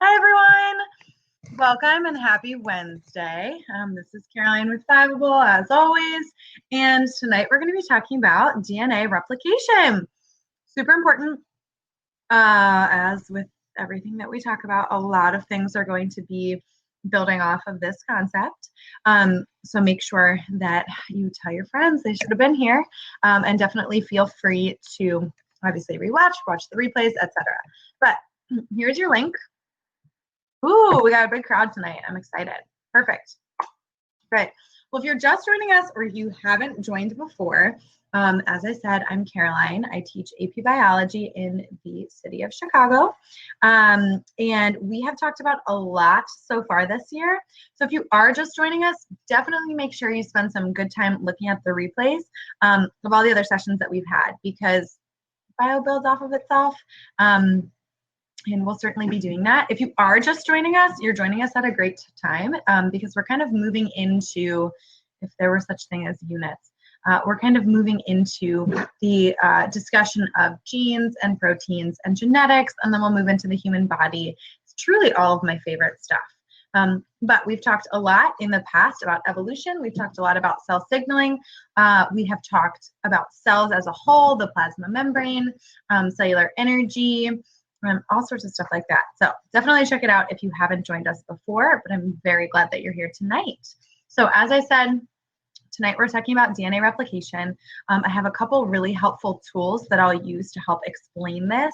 Hi, everyone. Welcome and happy Wednesday. This is Caroline with Fiveable, as always. And tonight we're going to be talking about DNA replication. Super important. As with everything that we talk about, a lot of things are going to be building off of this concept. So make sure that you tell your friends they should have been here, and definitely feel free to obviously rewatch, watch the replays, etc. But here's your link. Ooh, we got a big crowd tonight. I'm excited. Perfect. Great. Well, if you're just joining us or you haven't joined before, as I said, I'm Caroline. I teach AP Biology in the city of Chicago. And we have talked about a lot so far this year. So if you are just joining us, definitely make sure you spend some good time looking at the replays of all the other sessions that we've had, because bio builds off of itself. And we'll certainly be doing that. If you are just joining us, you're joining us at a great time, because we're kind of moving into, if there were such thing as units, we're kind of moving into the discussion of genes and proteins and genetics, and then we'll move into the human body. It's truly all of my favorite stuff. But we've talked a lot in the past about evolution. We've talked a lot about cell signaling. We have talked about cells as a whole, the plasma membrane, cellular energy, all sorts of stuff like that. So definitely check it out if you haven't joined us before, but I'm very glad that you're here tonight. So as I said, tonight we're talking about DNA replication. I have a couple really helpful tools that I'll use to help explain this.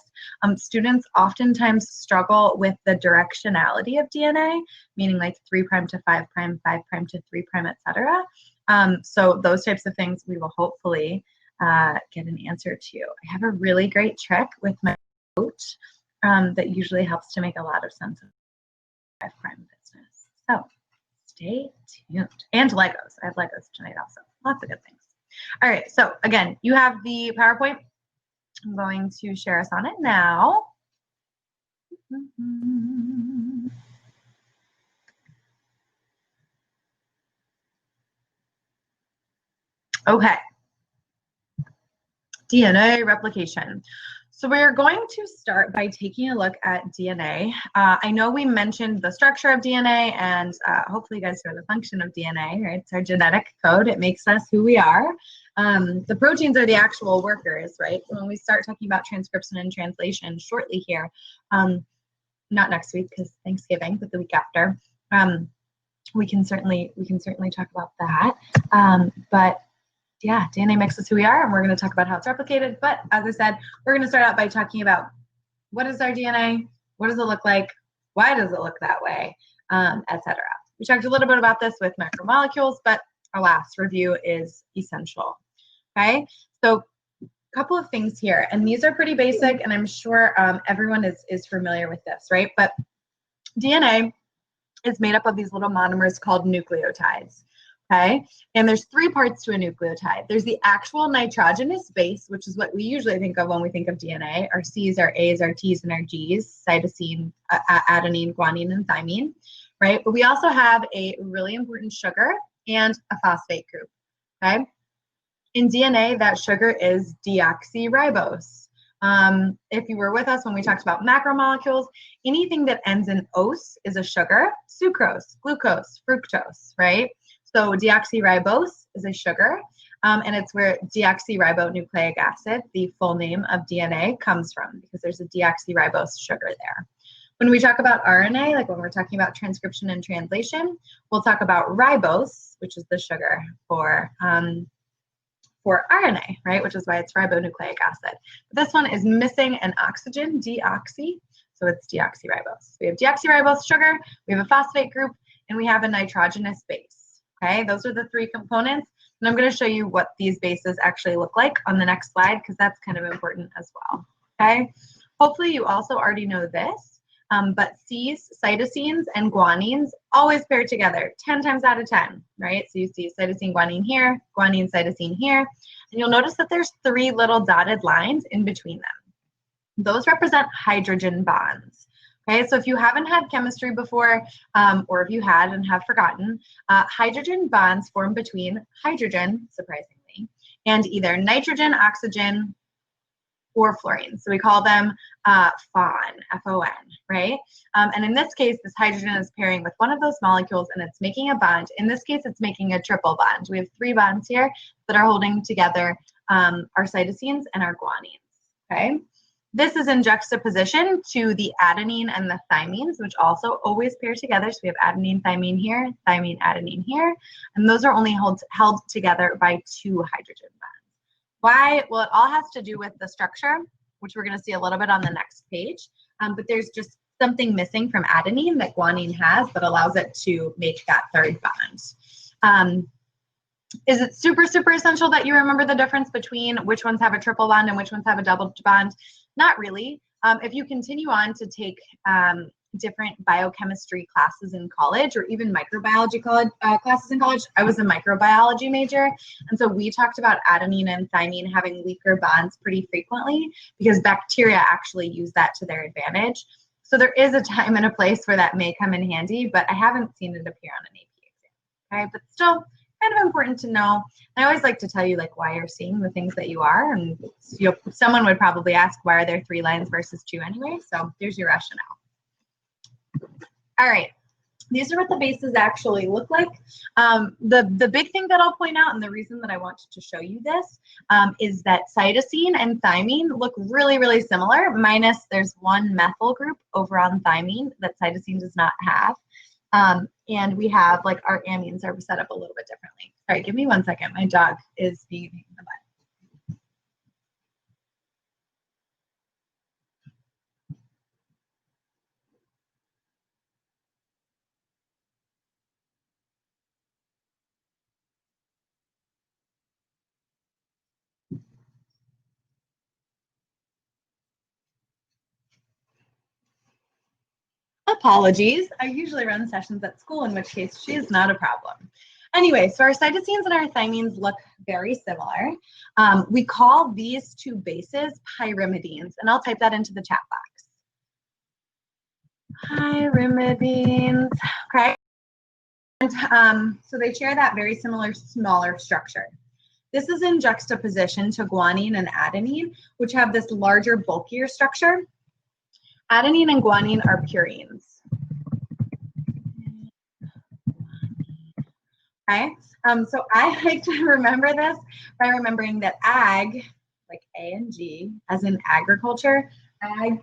Students oftentimes struggle with the directionality of DNA, meaning like 3' to 5', 5' to 3', etc. So those types of things we will hopefully get an answer to. I have a really great trick with my coach that usually helps to make a lot of sense of 5' business. So stay tuned. And Legos. I have Legos tonight also. Lots of good things. All right. So again, you have the PowerPoint. I'm going to share us on it now. Okay. DNA replication. So we're going to start by taking a look at DNA. I know we mentioned the structure of DNA, and hopefully you guys know the function of DNA, right? It's our genetic code. It makes us who we are. The proteins are the actual workers, right? When we start talking about transcription and translation shortly here, not next week because Thanksgiving, but the week after, we can certainly talk about that. But yeah, DNA makes us who we are, and we're going to talk about how it's replicated. But as I said, we're going to start out by talking about what is our DNA, what does it look like, why does it look that way, etc. We talked a little bit about this with macromolecules, but our last review is essential. Okay, so a couple of things here, and these are pretty basic, and I'm sure everyone is familiar with this, right? But DNA is made up of these little monomers called nucleotides. Okay, and there's 3 parts to a nucleotide. There's the actual nitrogenous base, which is what we usually think of when we think of DNA. Our C's, our A's, our T's, and our G's, cytosine, adenine, guanine, and thymine, right? But we also have a really important sugar and a phosphate group, okay? In DNA, that sugar is deoxyribose. If you were with us when we talked about macromolecules, anything that ends in ose is a sugar: sucrose, glucose, fructose, right? So deoxyribose is a sugar, and it's where deoxyribonucleic acid, the full name of DNA, comes from, because there's a deoxyribose sugar there. When we talk about RNA, like when we're talking about transcription and translation, we'll talk about ribose, which is the sugar for RNA, right? Which is why it's ribonucleic acid. But this one is missing an oxygen, deoxy, so it's deoxyribose. We have deoxyribose sugar, we have a phosphate group, and we have a nitrogenous base. Okay, those are the 3 components, and I'm going to show you what these bases actually look like on the next slide, because that's kind of important as well. Okay, hopefully you also already know this, but C's, cytosines, and guanines always pair together 10 times out of 10, right? So you see cytosine, guanine here, guanine, cytosine here, and you'll notice that there's 3 little dotted lines in between them. Those represent hydrogen bonds. Okay, so if you haven't had chemistry before, or if you had and have forgotten, hydrogen bonds form between hydrogen, surprisingly, and either nitrogen, oxygen, or fluorine. So we call them FON, F-O-N, right? And in this case, this hydrogen is pairing with one of those molecules and it's making a bond. In this case, it's making a triple bond. We have 3 bonds here that are holding together our cytosines and our guanines, okay? This is in juxtaposition to the adenine and the thymines, which also always pair together. So we have adenine, thymine here, thymine, adenine here, and those are only held together by 2 hydrogen bonds. Why? Well, it all has to do with the structure, which we're going to see a little bit on the next page, but there's just something missing from adenine that guanine has that allows it to make that 3rd bond. Is it super, super essential that you remember the difference between which ones have a triple bond and which ones have a double bond? Not really. If you continue on to take different biochemistry classes in college or even microbiology classes in college, I was a microbiology major, and so we talked about adenine and thymine having weaker bonds pretty frequently because bacteria actually use that to their advantage. So there is a time and a place where that may come in handy, but I haven't seen it appear on an AP exam, okay? But still, kind of important to know. I always like to tell you like why you're seeing the things that you are, and someone would probably ask, why are there 3 lines versus 2 anyway? So there's your rationale. All right, these are what the bases actually look like. The big thing that I'll point out, and the reason that I wanted to show you this, is that cytosine and thymine look really, really similar, minus there's 1 methyl group over on thymine that cytosine does not have. And we have, like, our amines are set up a little bit differently. All right, give me 1 second. My dog is being in the butt. Apologies. I usually run sessions at school, in which case she is not a problem. Anyway, so our cytosines and our thymines look very similar. We call these 2 bases pyrimidines, and I'll type that into the chat box. Pyrimidines, okay? And so they share that very similar, smaller structure. This is in juxtaposition to guanine and adenine, which have this larger, bulkier structure. Adenine and guanine are purines. Okay, so I like to remember this by remembering that ag, like A and G, as in agriculture, ag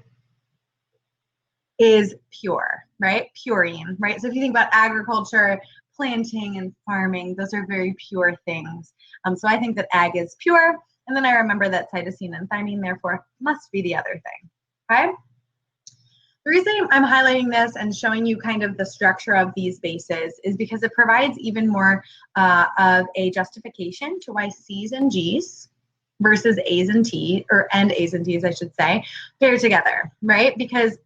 is pure, right? Purine, right? So if you think about agriculture, planting and farming, those are very pure things. So I think that ag is pure, and then I remember that cytosine and thymine, therefore, must be the other thing, okay? The reason I'm highlighting this and showing you kind of the structure of these bases is because it provides even more of a justification to why C's and G's versus A's and T, and A's and T's, I should say, pair together, right? Because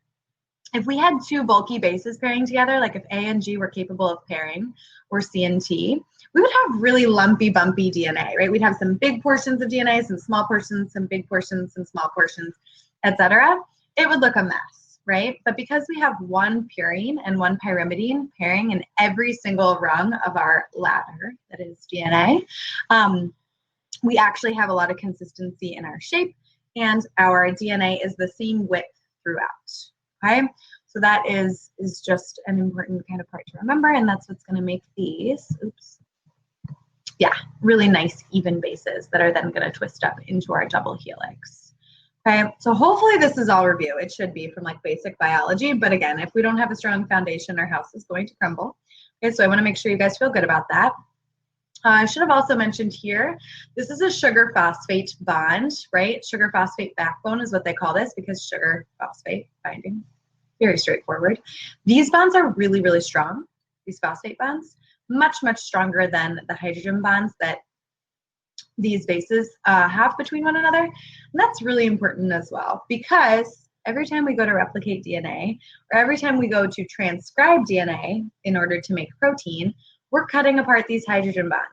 if we had 2 bulky bases pairing together, like if A and G were capable of pairing, or C and T, we would have really lumpy, bumpy DNA, right? We'd have some big portions of DNA, some small portions, some big portions, some small portions, etc. It would look a mess, right? But because we have 1 purine and 1 pyrimidine pairing in every single rung of our ladder, that is DNA, we actually have a lot of consistency in our shape, and our DNA is the same width throughout, okay? So that is just an important kind of part to remember, and that's what's going to make these, oops, yeah, really nice even bases that are then going to twist up into our double helix. Okay, so hopefully this is all review. It should be from like basic biology, but again, if we don't have a strong foundation, our house is going to crumble. Okay, so I want to make sure you guys feel good about that. I should have also mentioned here, this is a sugar-phosphate bond, right? Sugar-phosphate backbone is what they call this because sugar-phosphate binding, very straightforward. These bonds are really, really strong, these phosphate bonds, much, much stronger than the hydrogen bonds that these bases have between one another. And that's really important as well because every time we go to replicate DNA or every time we go to transcribe DNA in order to make protein, we're cutting apart these hydrogen bonds.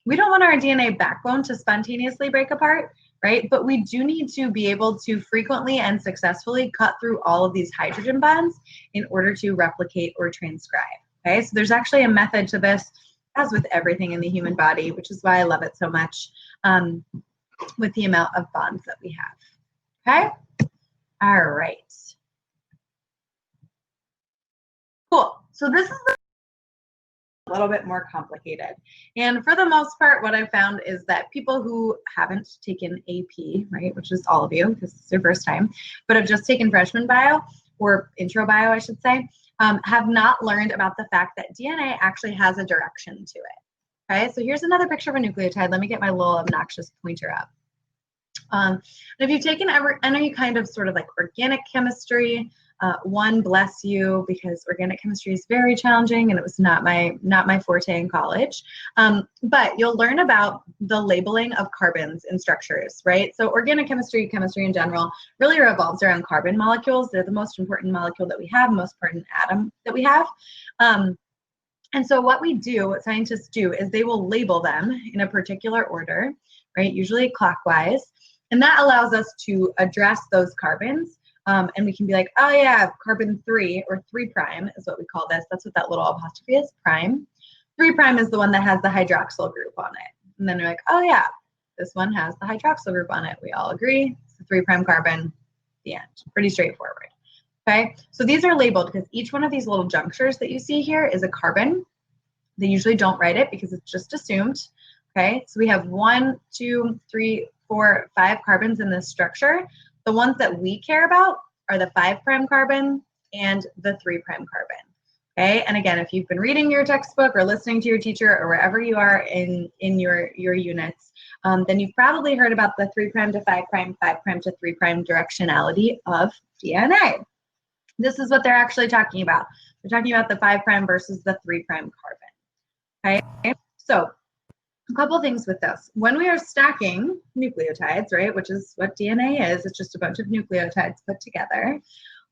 We don't want our DNA backbone to spontaneously break apart, right? But we do need to be able to frequently and successfully cut through all of these hydrogen bonds in order to replicate or transcribe, okay? So there's actually a method to this, as with everything in the human body, which is why I love it so much, with the amount of bonds that we have, okay? All right. So this is a little bit more complicated. And for the most part, what I've found is that people who haven't taken AP, right, which is all of you, because it's your first time, but have just taken freshman bio, or intro bio, I should say, have not learned about the fact that DNA actually has a direction to it. Okay, so here's another picture of a nucleotide. Let me get my little obnoxious pointer up. If you've taken any kind of sort of like organic chemistry, one, bless you, because organic chemistry is very challenging and it was not my forte in college. But you'll learn about the labeling of carbons in structures, right? So organic chemistry, chemistry in general, really revolves around carbon molecules. They're the most important molecule that we have, most important atom that we have. And so what scientists do is they will label them in a particular order, right? Usually clockwise. And that allows us to address those carbons. And we can be like, oh yeah, carbon 3 or 3' is what we call this. That's what that little apostrophe is, prime. 3' is the one that has the hydroxyl group on it. And then you're like, oh yeah, this one has the hydroxyl group on it. We all agree, it's a 3' carbon, the end. Pretty straightforward. Okay, so these are labeled because each one of these little junctures that you see here is a carbon. They usually don't write it because it's just assumed. Okay, so we have 1, 2, 3, 4, 5 carbons in this structure. The ones that we care about are the 5' carbon and the 3' carbon. Okay, and again, if you've been reading your textbook or listening to your teacher or wherever you are in your units, then you've probably heard about the 3' to 5', 5' to 3' directionality of DNA. This is what they're actually talking about. They're talking about the 5' versus the 3' carbon. Okay, so a couple things with this. When we are stacking nucleotides, right, which is what DNA is, it's just a bunch of nucleotides put together,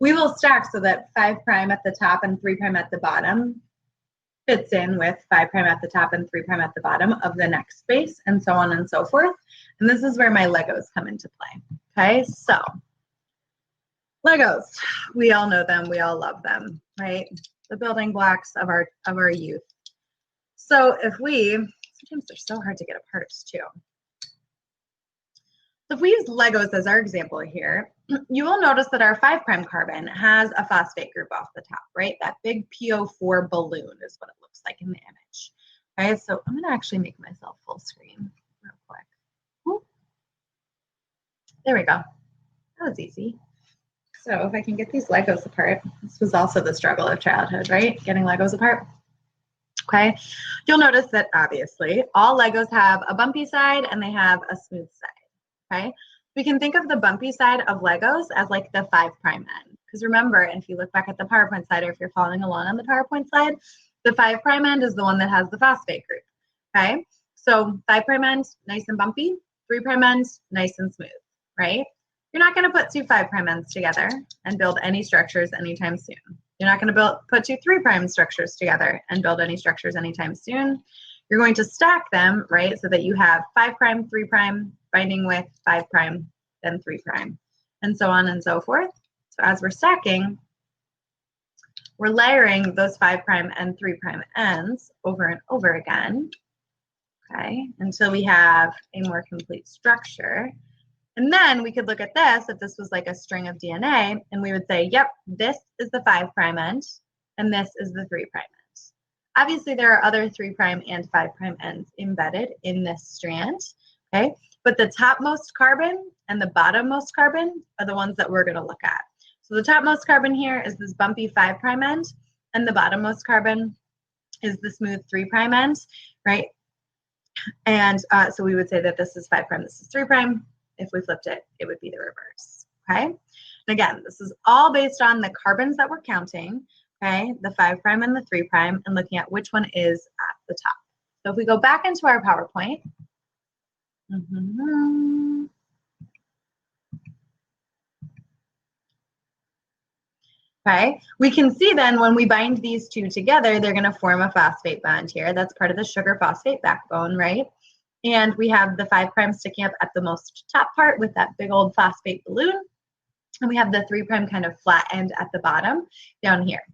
we will stack so that 5' at the top and 3' at the bottom fits in with 5' at the top and 3' at the bottom of the next space, and so on and so forth. And this is where my Legos come into play. Okay, so Legos, we all know them, we all love them, right? The building blocks of our youth. So if we, sometimes they're so hard to get apart too. So if we use Legos as our example here, you will notice that our 5' carbon has a phosphate group off the top, right? That big PO4 balloon is what it looks like in the image. Okay, so I'm gonna actually make myself full screen real quick. Ooh. There we go, that was easy. So if I can get these Legos apart, this was also the struggle of childhood, right? Getting Legos apart. Okay, you'll notice that obviously all Legos have a bumpy side and they have a smooth side. Okay, we can think of the bumpy side of Legos as like the 5' end. Because remember, if you look back at the PowerPoint slide, or if you're following along on the PowerPoint slide, the 5' end is the one that has the phosphate group. Okay, so 5' end, nice and bumpy, 3' end, nice and smooth, right? You're not going to put two 5' ends together and build any structures anytime soon. You're not going to put two 3' structures together and build any structures anytime soon. You're going to stack them, right, so that you have 5', 3' binding with 5', then 3', and so on and so forth. So as we're stacking, we're layering those 5' and 3' ends over and over again, okay, until we have a more complete structure. And then we could look at this, if this was like a string of DNA, and we would say, yep, this is the 5' end, and this is the 3' end. Obviously, there are other 3' and 5' ends embedded in this strand, okay? But the topmost carbon and the bottommost carbon are the ones that we're going to look at. So the topmost carbon here is this bumpy 5' end, and the bottommost carbon is the smooth 3' end, right? And so we would say that this is 5', this is 3'. If we flipped it, it would be the reverse, okay? And again, this is all based on the carbons that we're counting, okay? The 5' and the 3', and looking at which one is at the top. So if we go back into our PowerPoint, okay, we can see then when we bind these two together, they're going to form a phosphate bond here. That's part of the sugar-phosphate backbone, right? And we have the 5' sticking up at the most top part with that big old phosphate balloon. And we have the 3' kind of flat end at the bottom down here.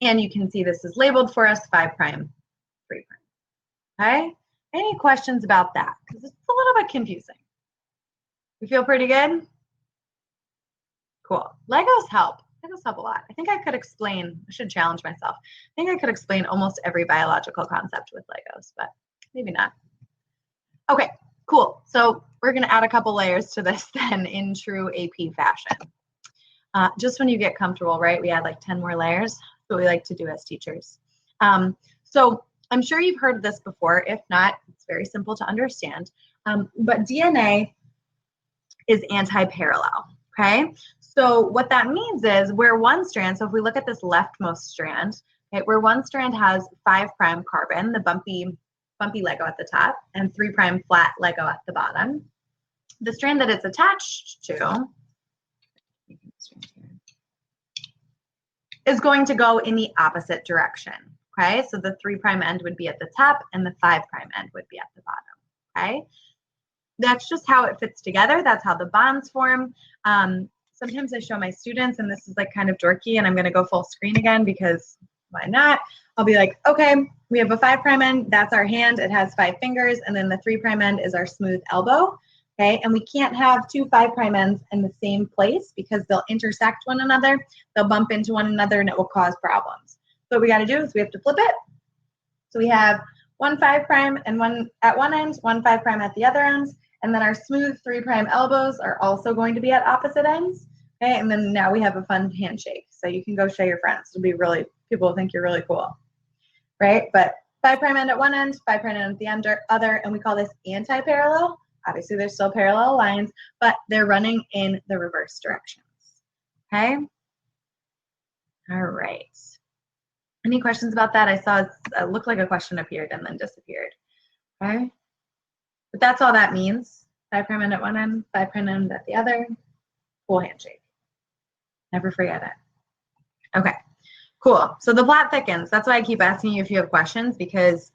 And you can see this is labeled for us 5', 3'. Okay? Any questions about that? Because it's a little bit confusing. You feel pretty good? Cool. Legos help. Legos must help a lot. I think I could explain, I should challenge myself. I think I could explain almost every biological concept with Legos, but maybe not. Okay, cool. So we're going to add a couple layers to this then in true AP fashion. Just when you get comfortable, right? We add like 10 more layers. That's what we like to do as teachers. So I'm sure you've heard this before. If not, it's very simple to understand. But DNA is anti-parallel, okay? So what that means is where one strand, so if we look at this leftmost strand, okay, where one strand has 5' carbon, the bumpy Lego at the top, and 3' flat Lego at the bottom, the strand that it's attached to is going to go in the opposite direction, okay? So the 3' end would be at the top and the 5' end would be at the bottom, okay? That's just how it fits together. That's how the bonds form. Sometimes I show my students, and this is like kind of dorky, and I'm gonna go full screen again because why not? I'll be like, okay, we have a 5' end, that's our hand, it has 5 fingers, and then the 3' end is our smooth elbow, okay? And we can't have two 5' ends in the same place because they'll intersect one another, they'll bump into one another, and it will cause problems. So what we gotta do is we have to flip it. So we have one 5' and one at one end, one 5' at the other end, and then our smooth 3' elbows are also going to be at opposite ends, okay? And then now we have a fun handshake. So you can go show your friends. It'll be really, people will think you're really cool, right? But 5' end at one end, 5' end at the other, and we call this anti-parallel. Obviously, there's still parallel lines, but they're running in the reverse directions, okay? All right. Any questions about that? I saw it looked like a question appeared and then disappeared, okay? But that's all that means. 5' end at one end, 5' end at the other, full handshake. Never forget it. Okay, cool. So the plot thickens. That's why I keep asking you if you have questions, because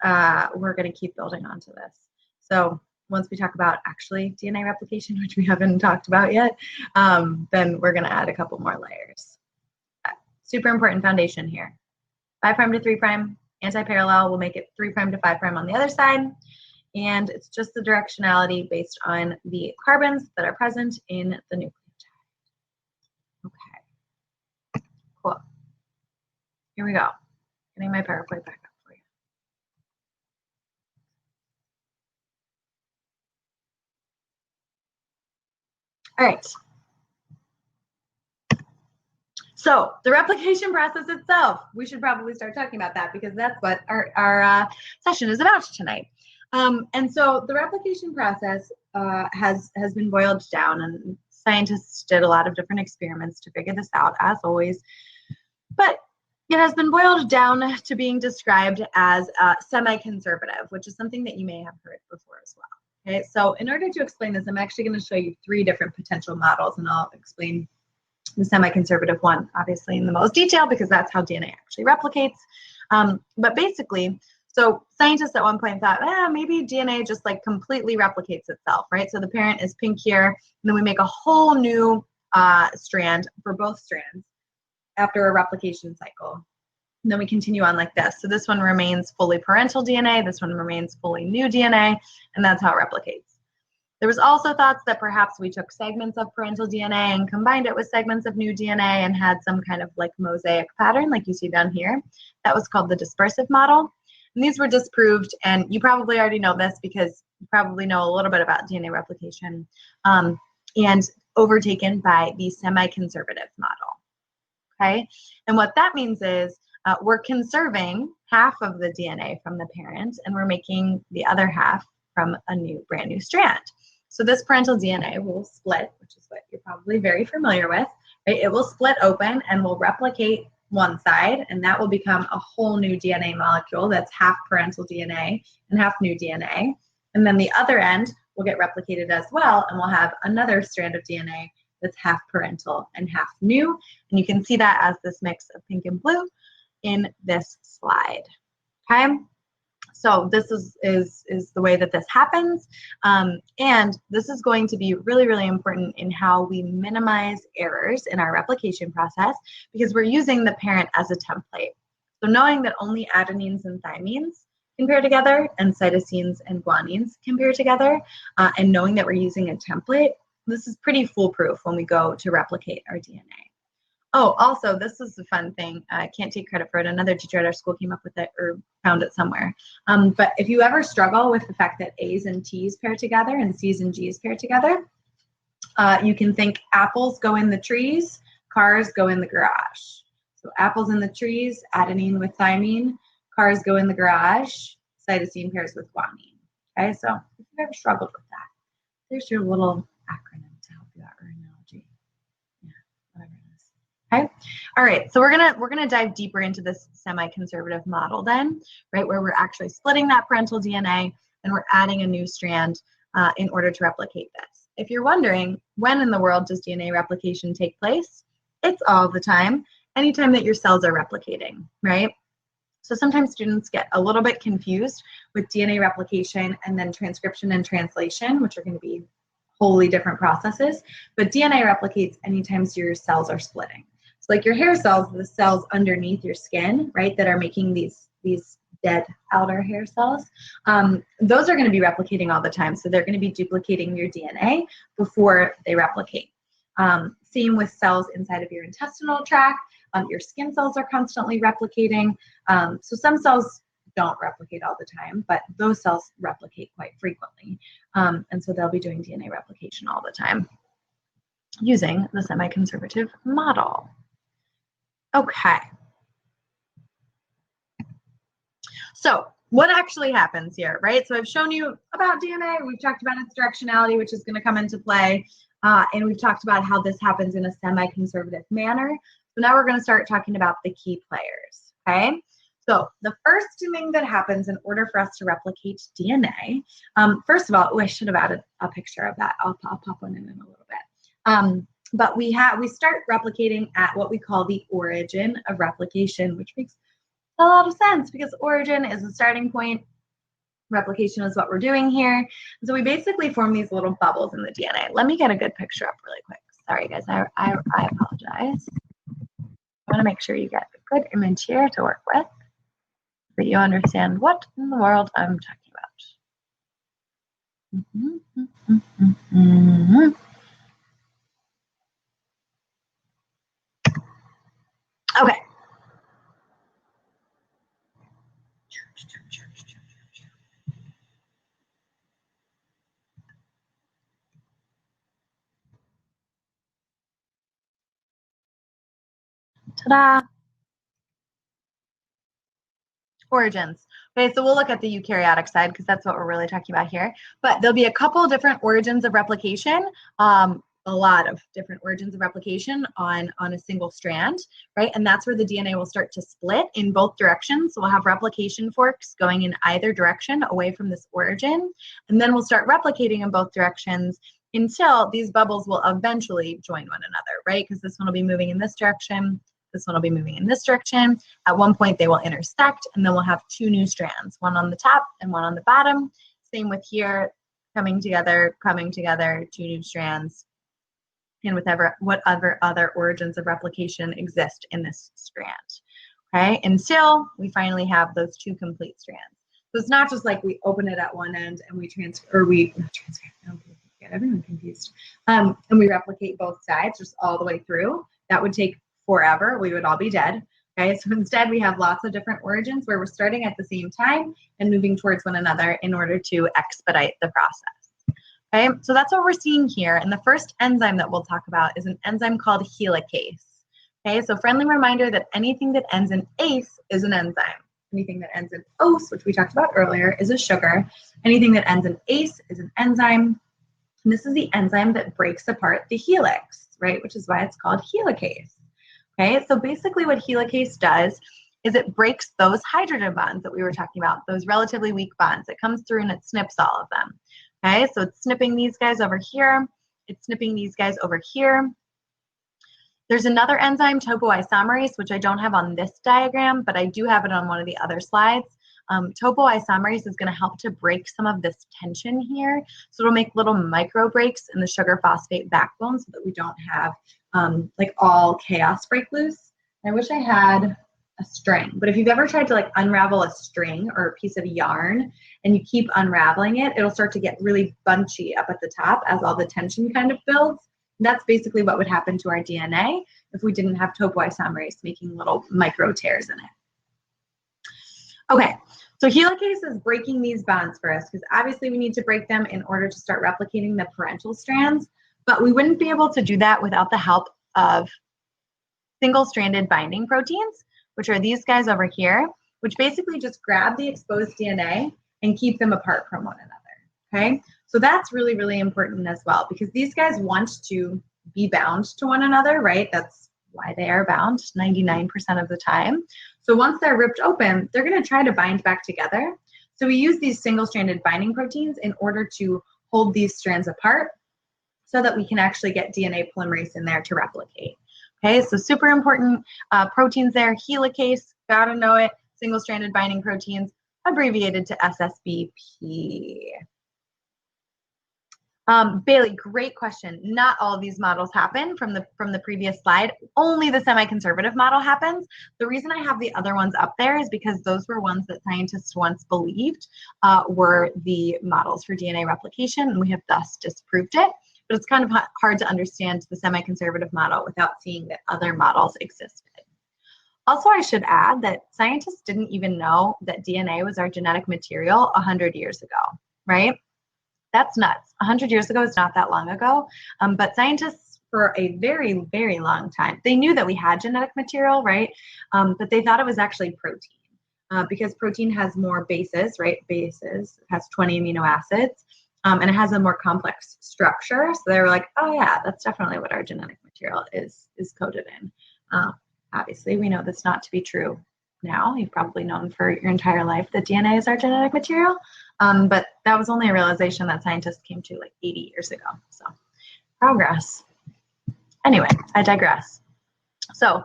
we're going to keep building onto this. So once we talk about actually DNA replication, which we haven't talked about yet, then we're going to add a couple more layers. Super important foundation here. 5' to 3', anti-parallel will make it 3' to 5' on the other side. And it's just the directionality based on the carbons that are present in the nucleotide. Okay, cool. Here we go. Getting my PowerPoint back up for you. All right. So the replication process itself, we should probably start talking about that because that's what our session is about tonight. And so the replication process has been boiled down, and scientists did a lot of different experiments to figure this out, as always. But it has been boiled down to being described as semi-conservative, which is something that you may have heard before as well. Okay, so in order to explain this, I'm actually going to show you 3 different potential models, and I'll explain the semi-conservative one, obviously, in the most detail because that's how DNA actually replicates. But basically, so scientists at one point thought, maybe DNA just like completely replicates itself, right? So the parent is pink here, and then we make a whole new strand for both strands after a replication cycle. And then we continue on like this. So this one remains fully parental DNA, this one remains fully new DNA, and that's how it replicates. There was also thoughts that perhaps we took segments of parental DNA and combined it with segments of new DNA and had some kind of like mosaic pattern like you see down here. That was called the dispersive model. And these were disproved, and you probably already know this because you probably know a little bit about DNA replication, and overtaken by the semi-conservative model, okay? And what that means is we're conserving half of the DNA from the parent, and we're making the other half from a brand new strand. So this parental DNA will split, which is what you're probably very familiar with, right? It will split open and will replicate one side, and that will become a whole new DNA molecule that's half parental DNA and half new DNA. And then the other end will get replicated as well, and we'll have another strand of DNA that's half parental and half new. And you can see that as this mix of pink and blue in this slide, okay? So this is the way that this happens, and this is going to be really, really important in how we minimize errors in our replication process because we're using the parent as a template. So knowing that only adenines and thymines can pair together and cytosines and guanines can pair together, and knowing that we're using a template, this is pretty foolproof when we go to replicate our DNA. Oh, also, this is a fun thing. I can't take credit for it. Another teacher at our school came up with it or found it somewhere. But if you ever struggle with the fact that A's and T's pair together and C's and G's pair together, you can think apples go in the trees, cars go in the garage. So apples in the trees, adenine with thymine, cars go in the garage, cytosine pairs with guanine. Okay, so if you've ever struggled with that, there's your little acronym to help you out, or analogy. Yeah, whatever it is. Okay. All right. So we're gonna dive deeper into this semi-conservative model then, right, where we're actually splitting that parental DNA and we're adding a new strand in order to replicate this. If you're wondering, when in the world does DNA replication take place? It's all the time, anytime that your cells are replicating, right? So sometimes students get a little bit confused with DNA replication and then transcription and translation, which are going to be wholly different processes. But DNA replicates anytime your cells are splitting. So like your hair cells, the cells underneath your skin, right, that are making these dead outer hair cells, those are going to be replicating all the time. So they're going to be duplicating your DNA before they replicate. Same with cells inside of your intestinal tract. Your skin cells are constantly replicating. So some cells don't replicate all the time, but those cells replicate quite frequently. And so they'll be doing DNA replication all the time using the semi-conservative model. Okay. So what actually happens here, right? So I've shown you about DNA. We've talked about its directionality, which is going to come into play. And we've talked about how this happens in a semi-conservative manner. So now we're going to start talking about the key players, okay? So the first thing that happens in order for us to replicate DNA, first of all, I should have added a picture of that. I'll pop one in a little bit. But we start replicating at what we call the origin of replication, which makes a lot of sense because origin is the starting point. Replication is what we're doing here. And so we basically form these little bubbles in the DNA. Let me get a good picture up really quick. Sorry, guys, I apologize. I want to make sure you get a good image here to work with, so you understand what in the world I'm talking about. Okay. Ta-da. Origins. Okay, so we'll look at the eukaryotic side because that's what we're really talking about here. But there'll be a couple different origins of replication, a lot of different origins of replication on a single strand, right? And that's where the DNA will start to split in both directions. So we'll have replication forks going in either direction away from this origin. And then we'll start replicating in both directions until these bubbles will eventually join one another, right? Because this one will be moving in this direction. This one will be moving in this direction. At one point, they will intersect, and then we'll have two new strands, one on the top and one on the bottom. Same with here, coming together, two new strands, and whatever other origins of replication exist in this strand. Okay, until we finally have those two complete strands. So it's not just like we open it at one end and we get everyone confused. And we replicate both sides just all the way through. That would take forever. We would all be dead. Okay, so instead we have lots of different origins where we're starting at the same time and moving towards one another in order to expedite the process. Okay, so that's what we're seeing here. And the first enzyme that we'll talk about is an enzyme called helicase. Okay, so friendly reminder that anything that ends in ase is an enzyme. Anything that ends in ose, which we talked about earlier, is a sugar. Anything that ends in ase is an enzyme. And this is the enzyme that breaks apart the helix, right? Which is why it's called helicase. Okay, so basically what helicase does is it breaks those hydrogen bonds that we were talking about, those relatively weak bonds. It comes through and it snips all of them. Okay, so it's snipping these guys over here. It's snipping these guys over here. There's another enzyme, topoisomerase, which I don't have on this diagram, but I do have it on one of the other slides. Topoisomerase is going to help to break some of this tension here. So it'll make little micro breaks in the sugar-phosphate backbone so that we don't have like all chaos break loose. I wish I had a string, but if you've ever tried to like unravel a string or a piece of yarn and you keep unraveling it, it'll start to get really bunchy up at the top as all the tension kind of builds. That's basically what would happen to our DNA if we didn't have topoisomerase making little micro tears in it. Okay, so helicase is breaking these bonds for us because obviously we need to break them in order to start replicating the parental strands, but we wouldn't be able to do that without the help of single-stranded binding proteins, which are these guys over here, which basically just grab the exposed DNA and keep them apart from one another, okay? So that's really, really important as well because these guys want to be bound to one another, right? That's why they are bound 99% of the time. So once they're ripped open, they're going to try to bind back together. So we use these single-stranded binding proteins in order to hold these strands apart so that we can actually get DNA polymerase in there to replicate. Okay, so super important proteins there. Helicase, gotta know it. Single-stranded binding proteins, abbreviated to SSBP. Bailey, great question. Not all of these models happen from the previous slide. Only the semi-conservative model happens. The reason I have the other ones up there is because those were ones that scientists once believed were the models for DNA replication, and we have thus disproved it. But it's kind of hard to understand the semi-conservative model without seeing that other models existed. Also, I should add that scientists didn't even know that DNA was our genetic material 100 years ago, right? That's nuts. 100 years ago is not that long ago, but scientists for a very, very long time, they knew that we had genetic material, right? But they thought it was actually protein because protein has more bases, right? Bases, it has 20 amino acids, and it has a more complex structure. So they were like, oh yeah, that's definitely what our genetic material is coded in. Obviously, we know that's not to be true now. You've probably known for your entire life that DNA is our genetic material. But that was only a realization that scientists came to like 80 years ago. So progress. Anyway, I digress. So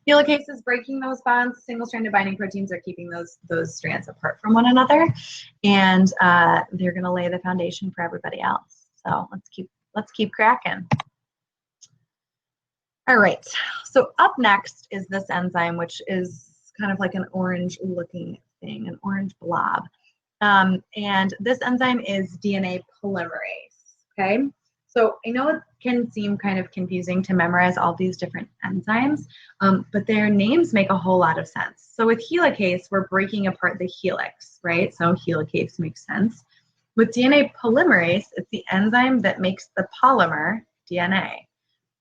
helicase is breaking those bonds. Single-stranded binding proteins are keeping those strands apart from one another, and they're going to lay the foundation for everybody else. So let's keep cracking. All right. So up next is this enzyme, which is kind of like an orange-looking thing, an orange blob. And this enzyme is DNA polymerase, okay? So I know it can seem kind of confusing to memorize all these different enzymes, but their names make a whole lot of sense. So with helicase, we're breaking apart the helix, right? So helicase makes sense. With DNA polymerase, it's the enzyme that makes the polymer DNA.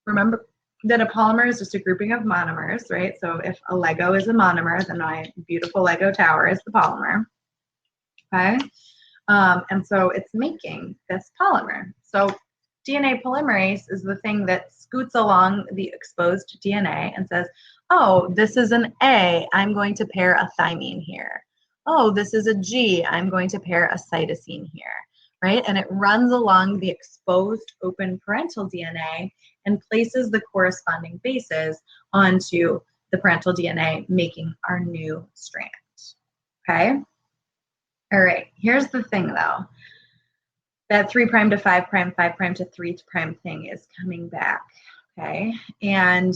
Remember that a polymer is just a grouping of monomers, right? So if a Lego is a monomer, then my beautiful Lego tower is the polymer. Okay, and so it's making this polymer. So DNA polymerase is the thing that scoots along the exposed DNA and says, oh, this is an A, I'm going to pair a thymine here. Oh, this is a G, I'm going to pair a cytosine here, right? And it runs along the exposed open parental DNA and places the corresponding bases onto the parental DNA, making our new strand, okay? All right, here's the thing though. That 3' to 5', 5' to 3' thing is coming back, okay? And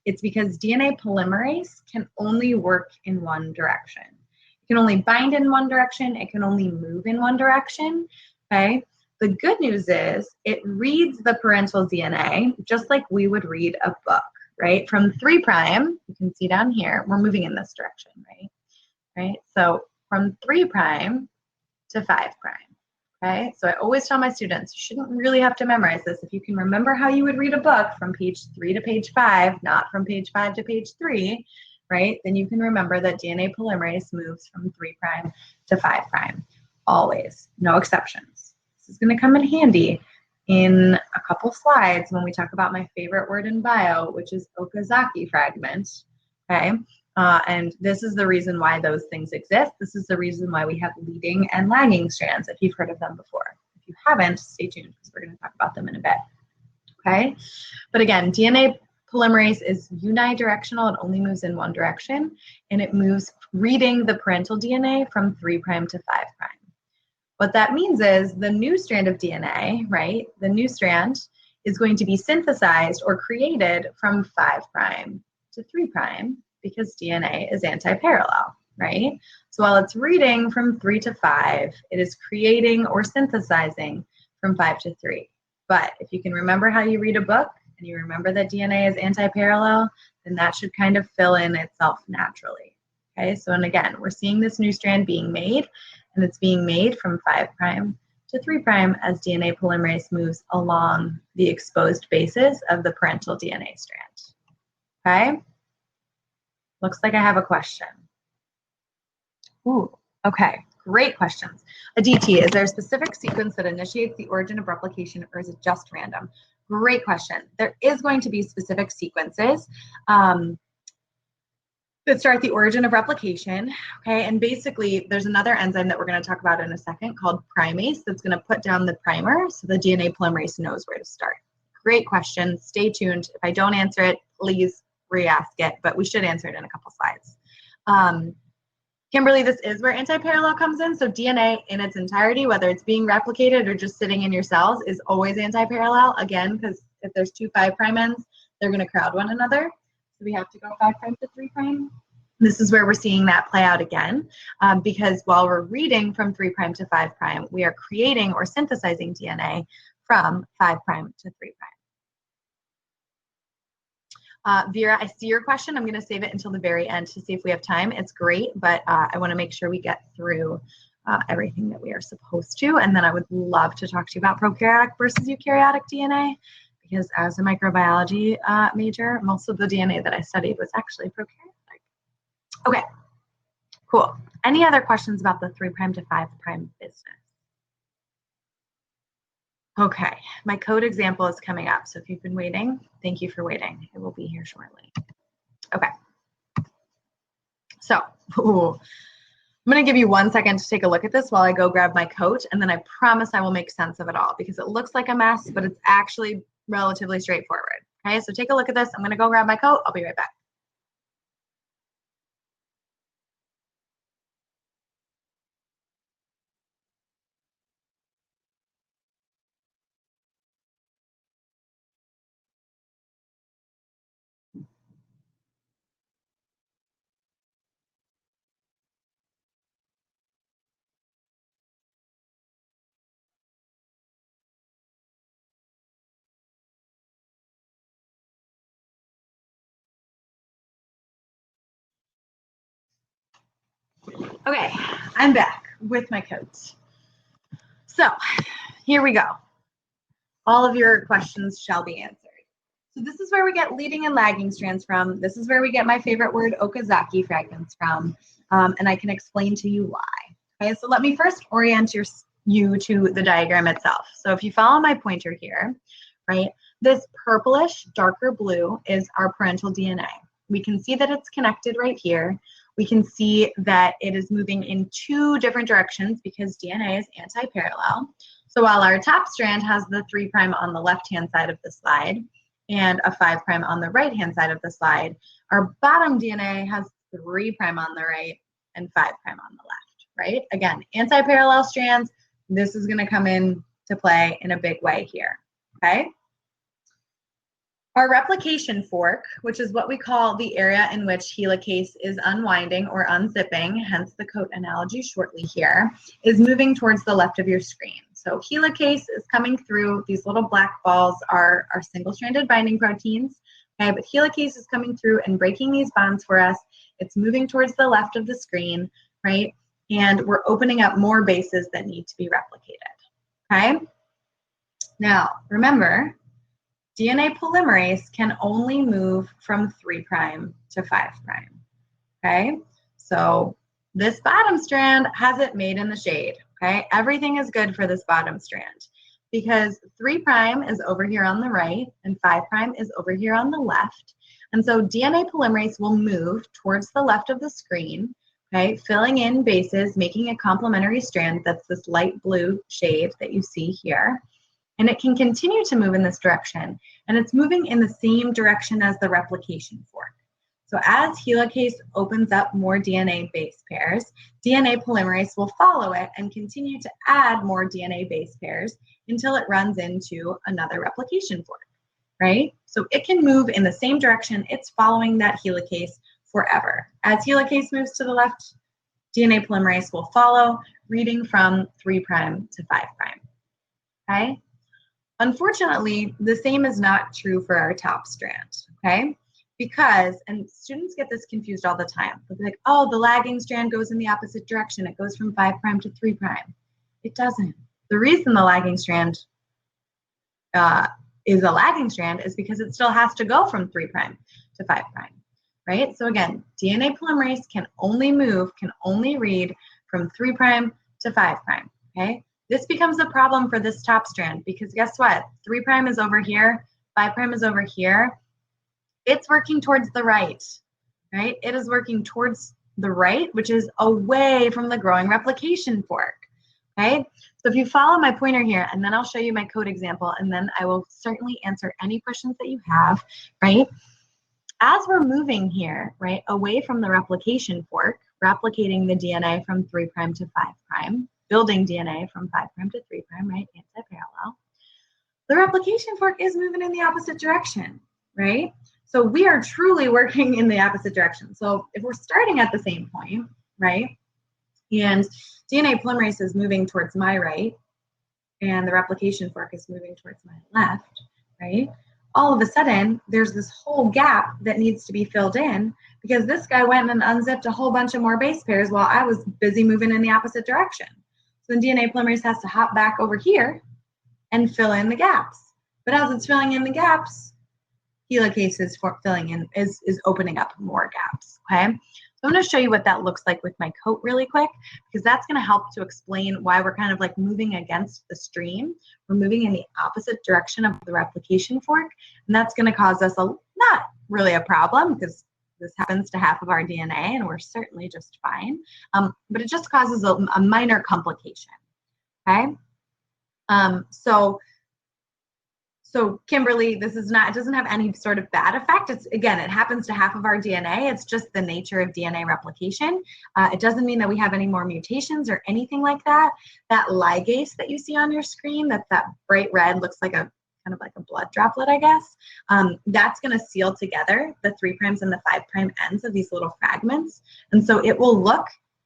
it's because DNA polymerase can only work in one direction. It can only bind in one direction, it can only move in one direction, okay? The good news is it reads the parental DNA just like we would read a book, right? From 3', you can see down here, we're moving in this direction, right? Right, so from 3' to 5'. Okay, so I always tell my students, you shouldn't really have to memorize this. If you can remember how you would read a book from page 3 to page 5, not from page 5 to page 3, right, then you can remember that DNA polymerase moves from 3' to 5'. Always, no exceptions. This is going to come in handy in a couple slides when we talk about my favorite word in bio, which is Okazaki fragments. Okay. And this is the reason why those things exist. This is the reason why we have leading and lagging strands, if you've heard of them before. If you haven't, stay tuned because we're going to talk about them in a bit. Okay? But again, DNA polymerase is unidirectional. It only moves in one direction, and it moves reading the parental DNA from 3' to 5'. What that means is the new strand of DNA, right, the new strand is going to be synthesized or created from 5' to 3'. Because DNA is anti-parallel, right? So while it's reading from 3 to 5, it is creating or synthesizing from 5 to 3. But if you can remember how you read a book and you remember that DNA is anti-parallel, then that should kind of fill in itself naturally. Okay, so and again, we're seeing this new strand being made, and it's being made from 5' to 3' as DNA polymerase moves along the exposed bases of the parental DNA strand. Okay, looks like I have a question. Ooh, okay, great questions. Aditi, is there a specific sequence that initiates the origin of replication, or is it just random? Great question. There is going to be specific sequences that start the origin of replication, okay? And basically, there's another enzyme that we're going to talk about in a second called Primase that's going to put down the primer so the DNA polymerase knows where to start. Great question. Stay tuned. If I don't answer it, please re-ask it, but we should answer it in a couple slides. Kimberly, this is where anti-parallel comes in. So DNA in its entirety, whether it's being replicated or just sitting in your cells, is always anti-parallel. Again, because if there's two 5' ends, they're going to crowd one another. So we have to go 5' to 3'. This is where we're seeing that play out again, because while we're reading from 3' to 5', we are creating or synthesizing DNA from 5' to 3'. Vera, I see your question. I'm going to save it until the very end to see if we have time. It's great, but I want to make sure we get through everything that we are supposed to. And then I would love to talk to you about prokaryotic versus eukaryotic DNA, because as a microbiology major, most of the DNA that I studied was actually prokaryotic. Okay, cool. Any other questions about the 3' to 5' business? Okay, my code example is coming up. So if you've been waiting, thank you for waiting. It will be here shortly. Okay. So I'm going to give you 1 second to take a look at this while I go grab my coat, and then I promise I will make sense of it all, because it looks like a mess, but it's actually relatively straightforward. Okay, so take a look at this. I'm going to go grab my coat. I'll be right back. Okay, I'm back with my coat. So here we go. All of your questions shall be answered. So this is where we get leading and lagging strands from. This is where we get my favorite word, Okazaki Fragments, from. And I can explain to you why. Okay, so let me first orient you to the diagram itself. So if you follow my pointer here, right, this purplish, darker blue is our parental DNA. We can see that it's connected right here. We can see that it is moving in two different directions because DNA is anti-parallel. So while our top strand has the 3' on the left-hand side of the slide and a 5' on the right-hand side of the slide, our bottom DNA has 3' on the right and 5' on the left, right? Again, anti-parallel strands, this is going to come in to play in a big way here, okay? Our replication fork, which is what we call the area in which helicase is unwinding or unzipping, hence the coat analogy shortly here, is moving towards the left of your screen. So helicase is coming through. These little black balls are single-stranded binding proteins, okay? But helicase is coming through and breaking these bonds for us. It's moving towards the left of the screen, right? And we're opening up more bases that need to be replicated, okay? Now, remember, DNA polymerase can only move from 3' to 5', okay? So this bottom strand has it made in the shade, okay? Everything is good for this bottom strand because 3' is over here on the right and 5' is over here on the left. And so DNA polymerase will move towards the left of the screen, okay, filling in bases, making a complementary strand that's this light blue shade that you see here. And it can continue to move in this direction, and it's moving in the same direction as the replication fork. So as helicase opens up more DNA base pairs, DNA polymerase will follow it and continue to add more DNA base pairs until it runs into another replication fork, right? So it can move in the same direction. It's following that helicase forever. As helicase moves to the left, DNA polymerase will follow, reading from 3' to 5', okay? Unfortunately, the same is not true for our top strand, okay? Because, and students get this confused all the time. They'll be like, oh, the lagging strand goes in the opposite direction. It goes from 5' to 3'. It doesn't. The reason the lagging strand is a lagging strand is because it still has to go from 3' to 5', right? So again, DNA polymerase can only read from 3' to 5', okay? This becomes a problem for this top strand because guess what? 3' is over here, 5' is over here. It's working towards the right? It is working towards the right, which is away from the growing replication fork, okay? So if you follow my pointer here, and then I'll show you my code example, and then I will certainly answer any questions that you have, right? As we're moving here, right, away from the replication fork, replicating the DNA from 3' to 5', building DNA from 5' to 3', right, anti-parallel, the replication fork is moving in the opposite direction, right? So we are truly working in the opposite direction. So if we're starting at the same point, right, and DNA polymerase is moving towards my right, and the replication fork is moving towards my left, right, all of a sudden, there's this whole gap that needs to be filled in because this guy went and unzipped a whole bunch of more base pairs while I was busy moving in the opposite direction. So then DNA polymerase has to hop back over here and fill in the gaps. But as it's filling in the gaps, helicase is opening up more gaps, okay? So I'm going to show you what that looks like with my coat really quick because that's going to help to explain why we're kind of like moving against the stream. We're moving in the opposite direction of the replication fork, and that's going to cause us not really a problem because this happens to half of our DNA and we're certainly just fine, but it just causes a minor complication, okay? So Kimberly, it doesn't have any sort of bad effect. Again, it happens to half of our DNA. It's just the nature of DNA replication. It doesn't mean that we have any more mutations or anything like that. That ligase that you see on your screen, that bright red looks like kind of like a blood droplet, I guess. That's going to seal together the 3' and the 5' ends of these little fragments. And so it will look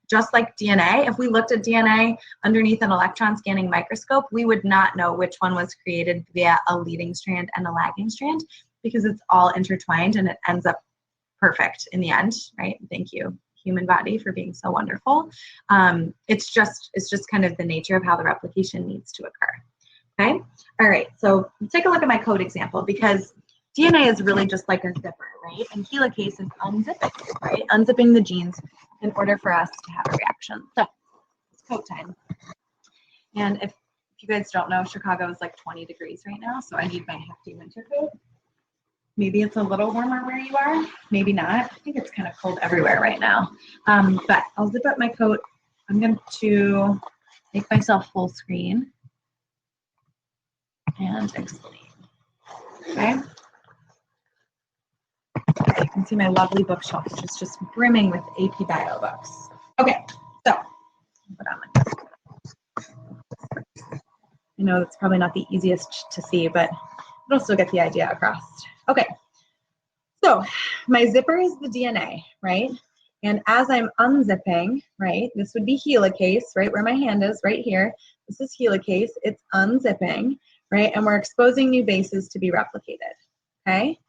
just like DNA. If we looked at DNA underneath an electron scanning microscope, we would not know which one was created via a leading strand and a lagging strand because it's all intertwined and it ends up perfect in the end, right? Thank you, human body, for being so wonderful. It's just kind of the nature of how the replication needs to occur, okay? All right, so take a look at my code example because DNA is really just like a zipper, right? And helicase is unzipping, right? Unzipping the genes in order for us to have a reaction. So it's coat time. And if you guys don't know, Chicago is like 20 degrees right now, so I need my hefty winter coat. Maybe it's a little warmer where you are, maybe not. I think it's kind of cold everywhere right now. But I'll zip up my coat. I'm going to make myself full screen and explain, okay? You can see my lovely bookshelf, which is just brimming with AP Bio books. Okay, so put on my coat. I know it's probably not the easiest to see, but it'll still get the idea across. Okay, so my zipper is the DNA, right? And as I'm unzipping, right, this would be helicase, right, where my hand is, right here. This is helicase, it's unzipping, right? And we're exposing new bases to be replicated, okay?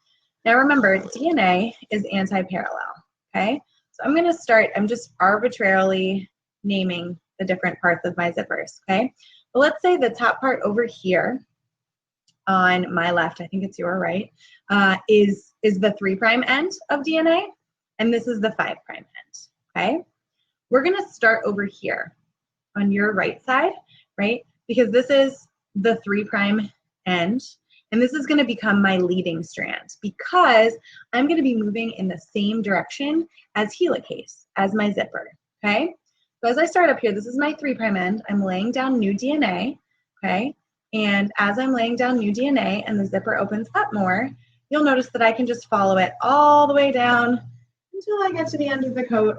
Now remember, DNA is anti-parallel, okay? So I'm gonna start, I'm just arbitrarily naming the different parts of my zippers, okay? But let's say the top part over here on my left, I think it's your right, is the 3' end of DNA, and this is the 5' end, okay? We're gonna start over here on your right side, right? Because this is the 3' end, and this is going to become my leading strand because I'm going to be moving in the same direction as helicase, as my zipper, okay? So as I start up here, this is my 3' end. I'm laying down new DNA, okay? And as I'm laying down new DNA and the zipper opens up more, you'll notice that I can just follow it all the way down until I get to the end of the coat.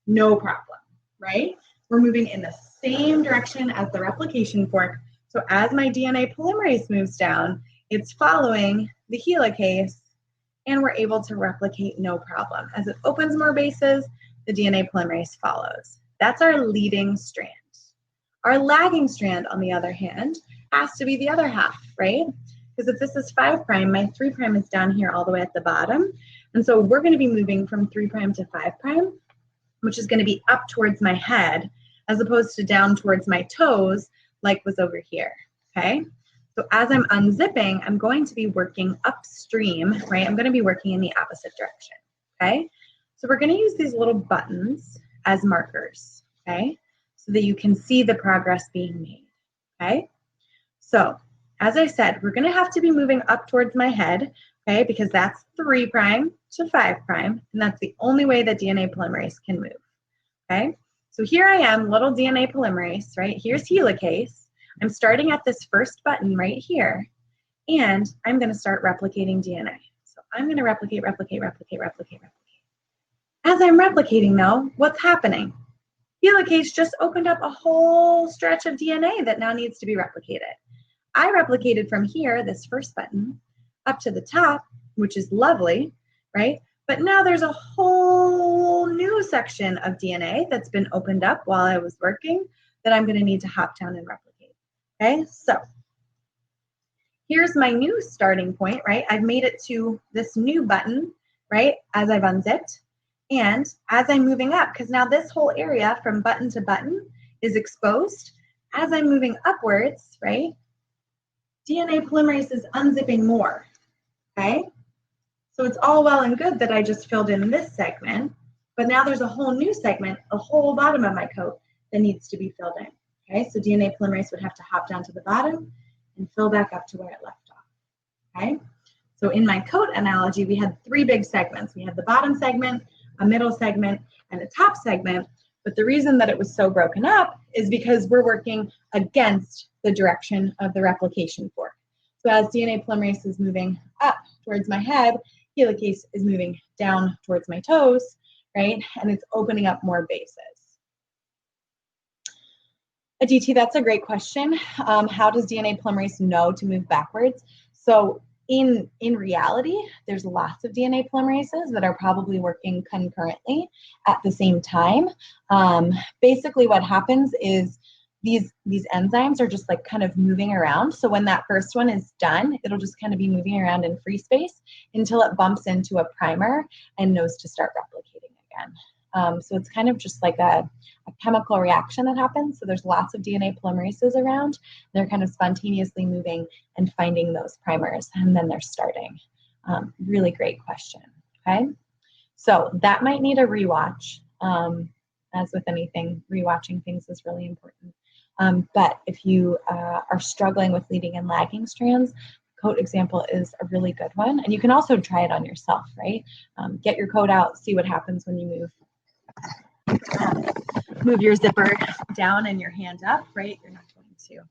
No problem, right? We're moving in the same direction as the replication fork. So as my DNA polymerase moves down, it's following the helicase, and we're able to replicate no problem. As it opens more bases, the DNA polymerase follows. That's our leading strand. Our lagging strand, on the other hand, has to be the other half, right? Because if this is 5 prime, my 3 prime is down here all the way at the bottom. And so we're going to be moving from 3 prime to 5 prime, which is going to be up towards my head as opposed to down towards my toes like was over here, okay? So as I'm unzipping, I'm going to be working upstream, right? I'm going to be working in the opposite direction, okay? So we're going to use these little buttons as markers, okay? So that you can see the progress being made, okay? So as I said, we're going to have to be moving up towards my head, okay? Because that's 3 prime to 5 prime, and that's the only way that DNA polymerase can move, okay? So here I am, little DNA polymerase, right? Here's helicase. I'm starting at this first button right here, and I'm going to start replicating DNA. So I'm going to replicate. As I'm replicating, though, what's happening? Helicase just opened up a whole stretch of DNA that now needs to be replicated. I replicated from here, this first button, up to the top, which is lovely, right? But now there's a whole new section of DNA that's been opened up while I was working that I'm going to need to hop down and replicate. Okay, so here's my new starting point, right? I've made it to this new button, right, as I've unzipped. And as I'm moving up, because now this whole area from button to button is exposed, as I'm moving upwards, right, DNA polymerase is unzipping more, okay? So it's all well and good that I just filled in this segment, but now there's a whole new segment, a whole bottom of my coat that needs to be filled in. Okay, so DNA polymerase would have to hop down to the bottom and fill back up to where it left off, okay? So in my coat analogy, we had 3 big segments. We had the bottom segment, a middle segment, and a top segment, but the reason that it was so broken up is because we're working against the direction of the replication fork. So as DNA polymerase is moving up towards my head, helicase is moving down towards my toes, right? And it's opening up more bases. Aditi, that's a great question. How does DNA polymerase know to move backwards? So in reality, there's lots of DNA polymerases that are probably working concurrently at the same time. Basically what happens is these enzymes are just like kind of moving around. So when that first one is done, it'll just kind of be moving around in free space until it bumps into a primer and knows to start replicating again. So it's kind of just like a chemical reaction that happens. So there's lots of DNA polymerases around. They're kind of spontaneously moving and finding those primers, and then they're starting. Really great question, okay? So that might need a rewatch. As with anything, rewatching things is really important. But if you are struggling with leading and lagging strands, coat example is a really good one. And you can also try it on yourself, right? Get your coat out, see what happens when you move your zipper down and your hand up, right? You're not going to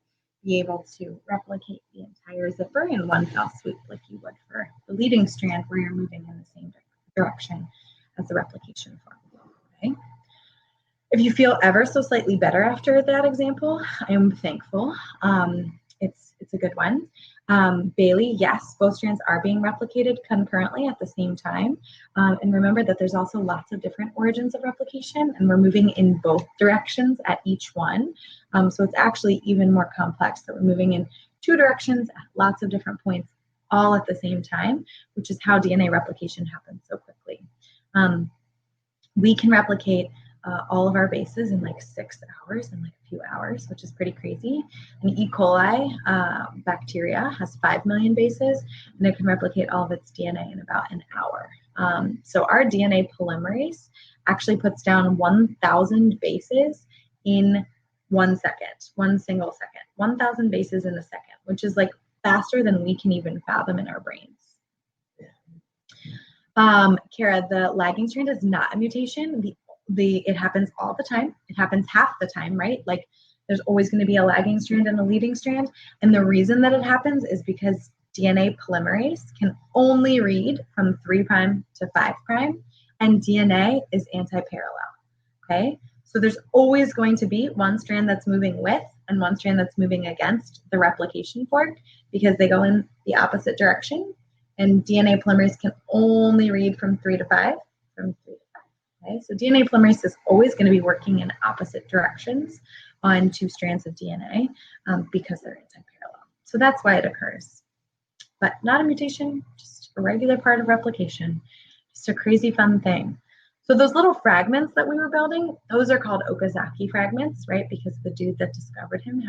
be able to replicate the entire zipper in one fell swoop like you would for the leading strand where you're moving in the same direction as the replication fork, okay? If you feel ever so slightly better after that example, I am thankful. It's a good one. Bailey, yes, both strands are being replicated concurrently at the same time. And remember that there's also lots of different origins of replication, and we're moving in both directions at each one. So it's actually even more complex that we're moving in 2 directions at lots of different points all at the same time, which is how DNA replication happens so quickly. We can replicate all of our bases in like 6 hours, in like a few hours, which is pretty crazy. And E. coli bacteria has 5 million bases, and it can replicate all of its DNA in about an hour. So our DNA polymerase actually puts down 1,000 bases in 1 second, 1 single second, 1,000 bases in a second, which is like faster than we can even fathom in our brains. Kara, the lagging strand is not a mutation. It happens all the time. It happens half the time, right? Like there's always going to be a lagging strand and a leading strand. And the reason that it happens is because DNA polymerase can only read from 3' to 5', and DNA is anti-parallel, okay? So there's always going to be one strand that's moving with and one strand that's moving against the replication fork because they go in the opposite direction. And DNA polymerase can only read from 3 to 5, from 3 to 5. Okay, so DNA polymerase is always going to be working in opposite directions on 2 strands of DNA because they're anti-parallel. So that's why it occurs. But not a mutation, just a regular part of replication. Just a crazy fun thing. So those little fragments that we were building, those are called Okazaki fragments, right? Because the dude that discovered them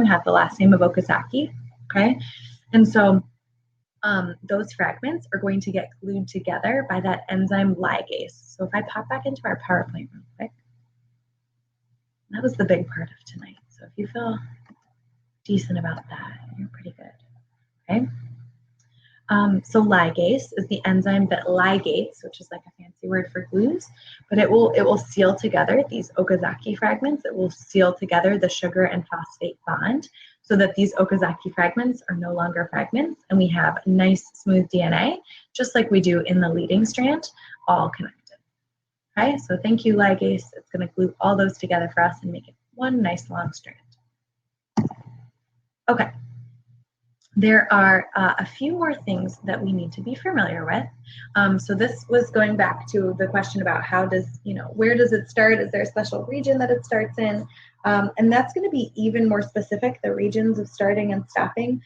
had the last name of Okazaki, okay? And so those fragments are going to get glued together by that enzyme ligase. So if I pop back into our PowerPoint real quick, that was the big part of tonight. So if you feel decent about that, you're pretty good, okay? So ligase is the enzyme that ligates, which is like a fancy word for glues, but it will seal together these Okazaki fragments. It will seal together the sugar and phosphate bond so that these Okazaki fragments are no longer fragments, and we have nice smooth DNA, just like we do in the leading strand, all connected. Okay, so thank you, ligase. It's going to glue all those together for us and make it one nice long strand. Okay. There are a few more things that we need to be familiar with. So this was going back to the question about how does, where does it start? Is there a special region that it starts in? And that's going to be even more specific, the regions of starting and stopping,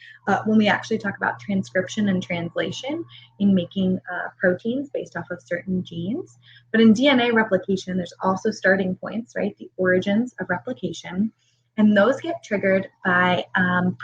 when we actually talk about transcription and translation in making proteins based off of certain genes. But in DNA replication, there's also starting points, right? The origins of replication. And those get triggered by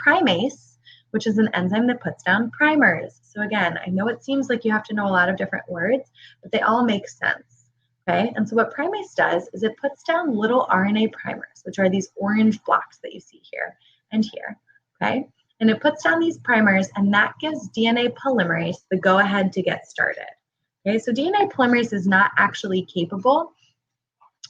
primase, which is an enzyme that puts down primers. So again, I know it seems like you have to know a lot of different words, but they all make sense, okay? And so what primase does is it puts down little RNA primers, which are these orange blocks that you see here and here, okay? And it puts down these primers, and that gives DNA polymerase the go-ahead to get started, okay? So DNA polymerase is not actually capable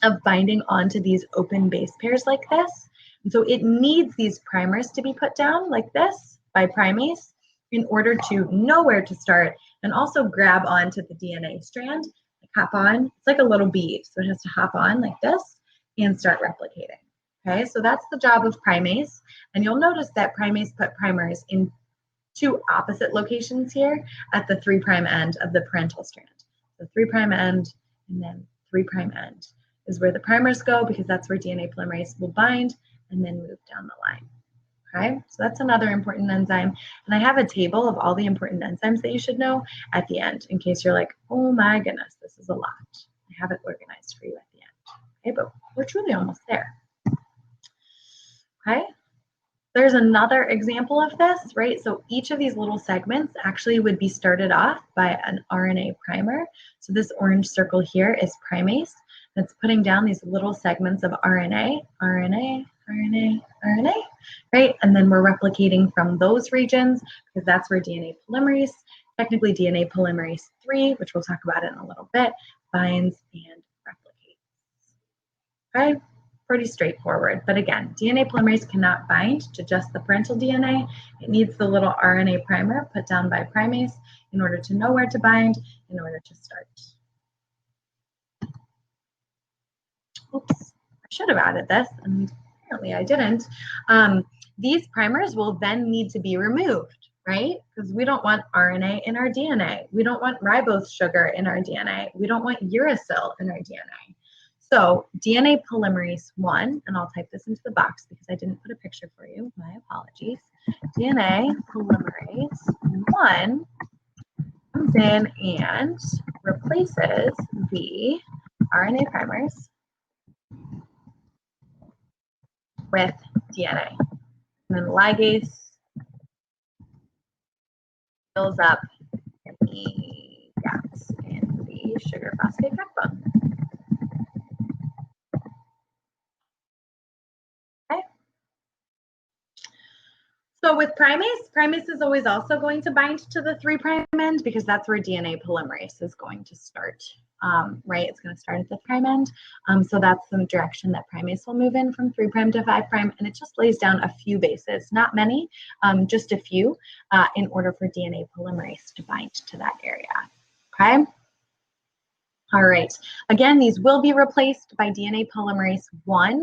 of binding onto these open base pairs like this. And so it needs these primers to be put down like this by primase in order to know where to start and also grab onto the DNA strand, like hop on. It's like a little bead, so it has to hop on like this and start replicating. Okay, so that's the job of primase. And you'll notice that primase put primers in two opposite locations here at the 3' end of the parental strand. The 3' end and then 3' end is where the primers go, because that's where DNA polymerase will bind and then move down the line. Okay, so that's another important enzyme. And I have a table of all the important enzymes that you should know at the end, in case you're like, oh my goodness, this is a lot. I have it organized for you at the end. Okay, but we're truly almost there. Okay, there's another example of this, right? So each of these little segments actually would be started off by an RNA primer. So this orange circle here is primase. That's putting down these little segments of RNA, right? And then we're replicating from those regions, because that's where DNA polymerase, technically DNA polymerase III, which we'll talk about in a little bit, binds and replicates. Okay, pretty straightforward. But again, DNA polymerase cannot bind to just the parental DNA. It needs the little RNA primer put down by primase in order to know where to bind, in order to start. Oops, I should have added this, and apparently I didn't. These primers will then need to be removed, right? Because we don't want RNA in our DNA. We don't want ribose sugar in our DNA. We don't want uracil in our DNA. So DNA polymerase I, and I'll type this into the box because I didn't put a picture for you. My apologies. DNA polymerase I comes in and replaces the RNA primers with DNA. And then ligase fills up the gaps in the sugar-phosphate backbone. Okay. So with primase is always also going to bind to the 3' end, because that's where DNA polymerase is going to start. Right, it's going to start at the 3' end. So that's the direction that primase will move in, from 3' to 5', and it just lays down a few bases, not many, just a few, in order for DNA polymerase to bind to that area. Okay. All right, again, these will be replaced by DNA polymerase I.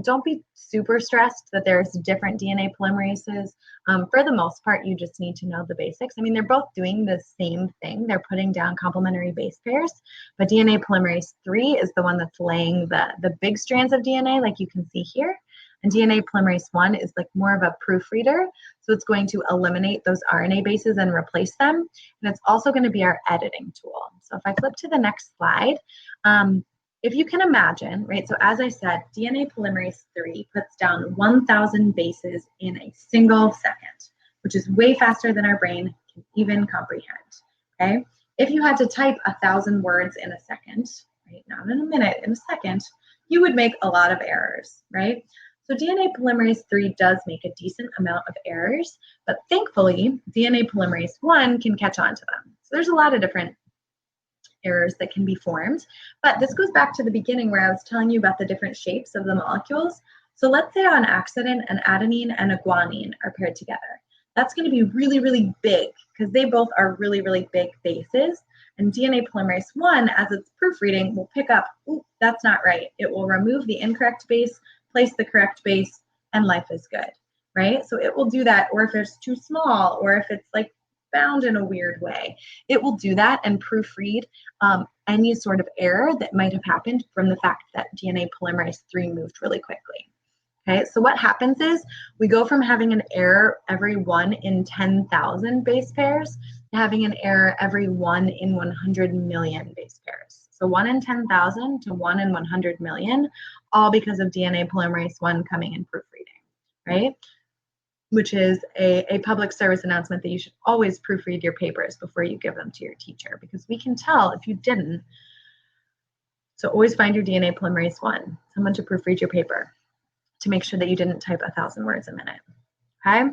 Don't be super stressed that there's different DNA polymerases. For the most part, you just need to know the basics. I mean, they're both doing the same thing. They're putting down complementary base pairs, but DNA polymerase III is the one that's laying the big strands of DNA, like you can see here. And DNA polymerase I is like more of a proofreader. So it's going to eliminate those RNA bases and replace them. And it's also going to be our editing tool. So if I flip to the next slide, if you can imagine, right, so as I said, DNA polymerase III puts down 1,000 bases in a single second, which is way faster than our brain can even comprehend, okay? If you had to type 1,000 words in a second, right, not in a minute, in a second, you would make a lot of errors, right? So DNA polymerase III does make a decent amount of errors, but thankfully, DNA polymerase I can catch on to them. So there's a lot of different errors that can be formed. But this goes back to the beginning where I was telling you about the different shapes of the molecules. So let's say on accident, an adenine and a guanine are paired together. That's going to be really, really big because they both are really, really big bases. And DNA polymerase I, as it's proofreading, will pick up, ooh, that's not right. It will remove the incorrect base, place the correct base, and life is good, right? So it will do that, or if it's too small, or if it's like bound in a weird way, it will do that and proofread any sort of error that might have happened from the fact that DNA polymerase III moved really quickly. Okay, so what happens is we go from having an error every 1 in 10,000 base pairs to having an error every 1 in 100 million base pairs. So 1 in 10,000 to 1 in 100 million, all because of DNA polymerase I coming and proofreading, right? Which is a public service announcement that you should always proofread your papers before you give them to your teacher, because we can tell if you didn't. So always find your DNA polymerase I, someone to proofread your paper, to make sure that you didn't type 1,000 words a minute, okay?